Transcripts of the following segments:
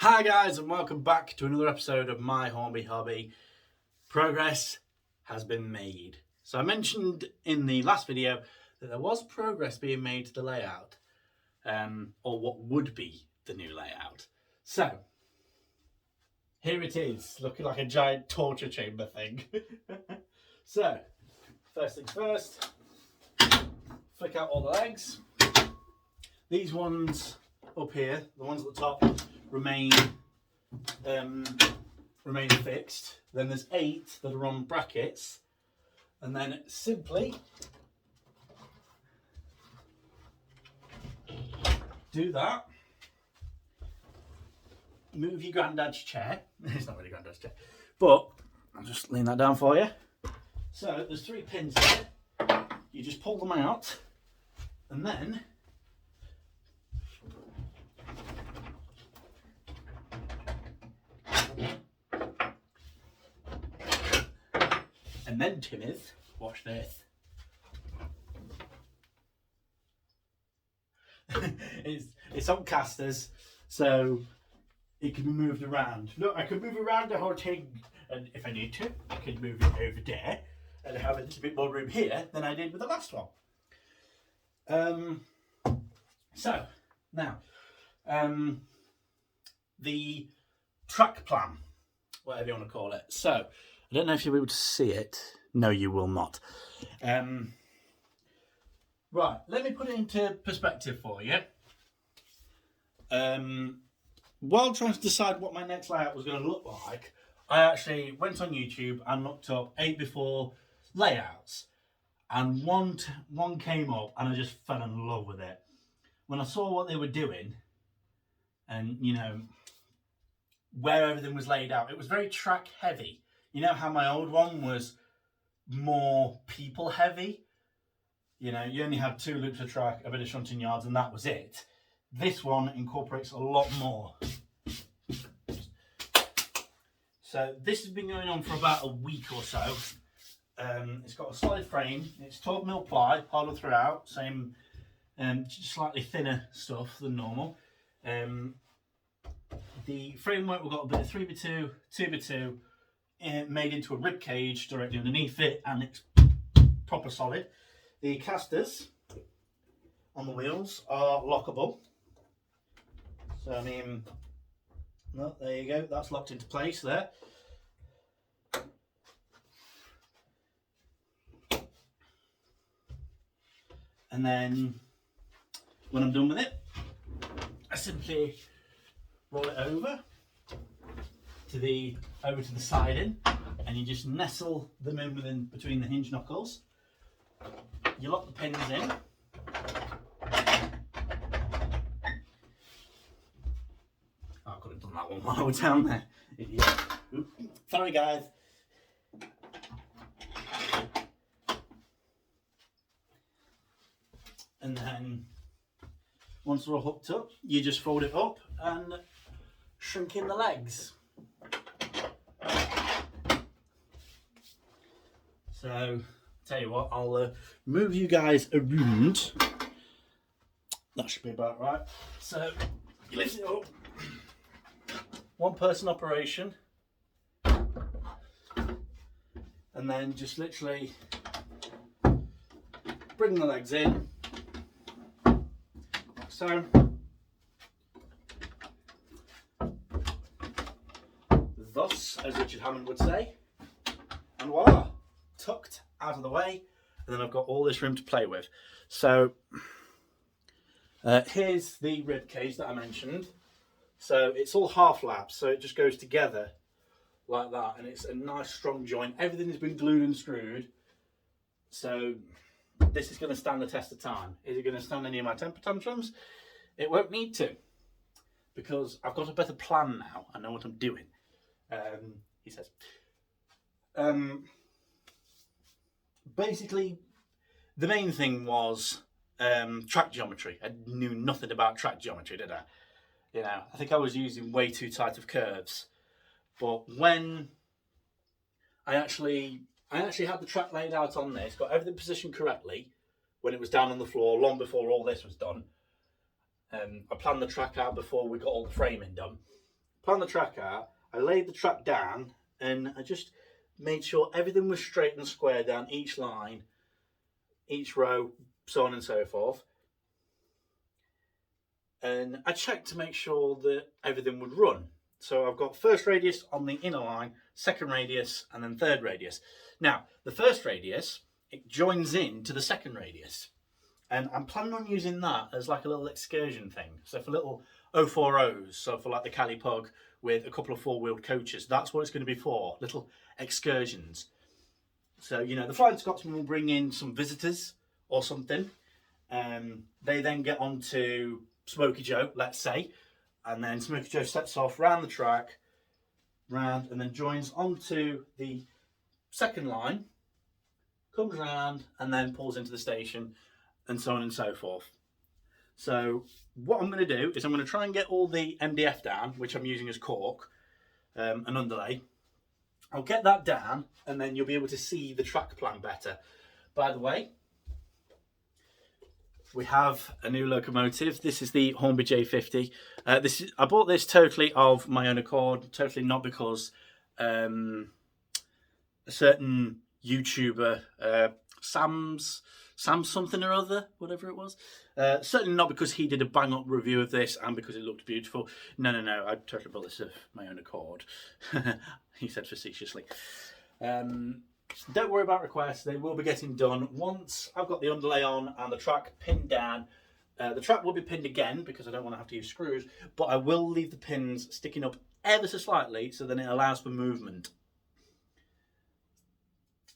Hi guys, and welcome back to another episode of My Hobby Hobby. Progress has been made. So I mentioned in the last video that there was progress being made to the layout, or what would be the new layout. So here it is, looking like a giant torture chamber thing. So first things first, flick out all the legs. These ones up here, the ones at the top, remain fixed. Then there's 8 that are on brackets, and then simply do that. Move your granddad's chair. It's not really granddad's chair, but I'll just lean that down for you. So there's 3 pins there. You just pull them out, and then Timothy, watch this. it's on casters, so it can be moved around. Look, I can move around the whole thing, and if I need to, I can move it over there and have a little bit more room here than I did with the last one. So now, the track plan, whatever you want to call it. So I don't know if you'll be able to see it. No, you will not. Right, let me put it into perspective for you. While trying to decide what my next layout was going to look like, I actually went on YouTube and looked up 8 before layouts, and one came up, and I just fell in love with it. When I saw what they were doing, and you know where everything was laid out, it was very track heavy. You know how my old one was more people heavy? You know, you only had 2 loops of track, a bit of shunting yards, and that was it. This one incorporates a lot more. So this has been going on for about a week or so. It's got a solid frame. It's 12mm ply, hollow throughout, same, slightly thinner stuff than normal. The framework, we've got a bit of 3x2, 2x2, made into a rib cage directly underneath it, and it's proper solid. The casters on the wheels are lockable. So I mean, well, there you go, that's locked into place there. And then when I'm done with it, I simply roll it over to the siding, and you just nestle them in between the hinge knuckles. You lock the pins in. Oh, I could have done that one while I was down there. Idiot. Sorry guys. And then once they're all hooked up, you just fold it up and shrink in the legs. So, tell you what, I'll move you guys around. That should be about right. So, you lift it up. 1 person operation. And then just literally bring the legs in. Like so. Thus, as Richard Hammond would say. And voila! Tucked out of the way, and then I've got all this room to play with. So here's the rib cage that I mentioned. So it's all half laps, so it just goes together like that, and it's a nice strong joint. Everything has been glued and screwed, so this is going to stand the test of time. Is it going to stand any of my temper tantrums? It won't need to, because I've got a better plan now. I know what I'm doing. He says. Basically, the main thing was track geometry. I knew nothing about track geometry, did I? You know, I think I was using way too tight of curves. But when I actually had the track laid out on this, got everything positioned correctly when it was down on the floor, long before all this was done. I planned the track out before we got all the framing done. planned the track out, I laid the track down, and I just made sure everything was straight and square down each line, each row, so on and so forth. And I checked to make sure that everything would run. So I've got first radius on the inner line, second radius, and then third radius. Now, the first radius, it joins in to the second radius. And I'm planning on using that as like a little excursion thing. So for little 040s, so for like the Cali Pug with a couple of four-wheeled coaches, that's what it's going to be for, little excursions. So, you know, the Flying Scotsman will bring in some visitors or something. They then get onto Smoky Joe, let's say, and then Smoky Joe sets off round the track, round, and then joins onto the second line, comes round, and then pulls into the station, and so on and so forth. So what I'm going to do is I'm going to try and get all the MDF down, which I'm using as cork, and underlay. I'll get that down, and then you'll be able to see the track plan better. By the way, we have a new locomotive. This is the Hornby J50. I bought this totally of my own accord, totally not because a certain YouTuber, Sam something or other, whatever it was. Certainly not because he did a bang up review of this and because it looked beautiful. No, I totally bought this of my own accord. He said facetiously. Don't worry about requests, they will be getting done once I've got the underlay on and the track pinned down. The track will be pinned again because I don't want to have to use screws, but I will leave the pins sticking up ever so slightly so then it allows for movement.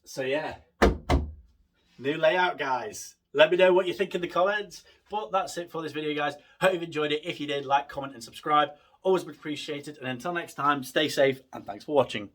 So yeah, new layout, guys. Let me know what you think in the comments. But that's it for this video, guys. Hope you've enjoyed it. If you did, like, comment and subscribe. Always much appreciated. And until next time, stay safe and thanks for watching.